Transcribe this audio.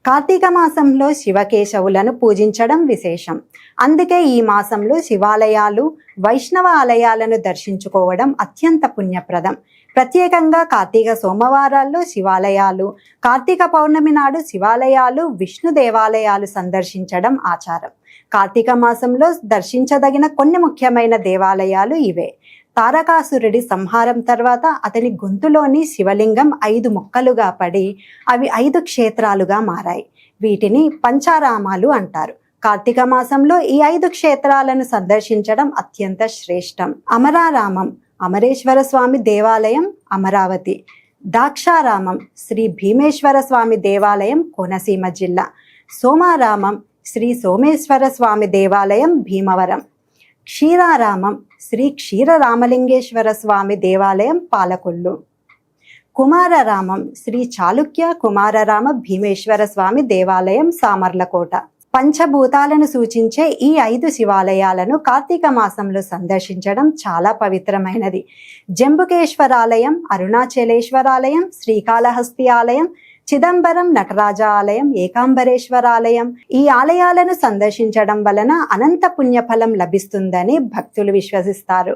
కార్తీక మాసంలో శివకేశవులను పూజించడం విశేషం. అందుకే ఈ మాసంలో శివాలయాలు, వైష్ణవ ఆలయాలను దర్శించుకోవడం అత్యంత పుణ్యప్రదం. ప్రత్యేకంగా కార్తీక సోమవారాల్లో శివాలయాలు, కార్తీక పౌర్ణమి నాడు శివాలయాలు, విష్ణు దేవాలయాలు సందర్శించడం ఆచారం. కార్తీక మాసంలో దర్శించదగిన కొన్ని ముఖ్యమైన దేవాలయాలు ఇవే. తారకాసురుడి సంహారం తర్వాత అతని గొంతులోని శివలింగం 5 ముక్కలుగా పడి అవి 5 క్షేత్రాలుగా మారాయి. వీటిని పంచారామాలు అంటారు. కార్తీక మాసంలో ఈ 5 క్షేత్రాలను సందర్శించడం అత్యంత శ్రేష్టం. అమరారామం అమరేశ్వర స్వామి దేవాలయం, అమరావతి. దాక్షారామం శ్రీ భీమేశ్వర స్వామి దేవాలయం, కోనసీమ జిల్లా. సోమారామం శ్రీ సోమేశ్వర స్వామి దేవాలయం, భీమవరం. క్షీరారామం శ్రీ క్షీరరామలింగేశ్వర స్వామి దేవాలయం, పాలకొల్లు. కుమారరామం శ్రీ చాళుక్య కుమారరామ భీమేశ్వర స్వామి దేవాలయం, సామర్లకోట. పంచభూతాలను సూచించే ఈ 5 శివాలయాలను కార్తీక మాసంలో సందర్శించడం చాలా పవిత్రమైనది. జంబుకేశ్వరాలయం, అరుణాచలేశ్వరాలయం, శ్రీకాళహస్తి ఆలయం, చిదంబరం నటరాజ ఆలయం, ఏకాంబరేశ్వరాలయం. ఈ ఆలయాలను సందర్శించడం వలన అనంత పుణ్యఫలం లభిస్తుందని భక్తులు విశ్వసిస్తారు.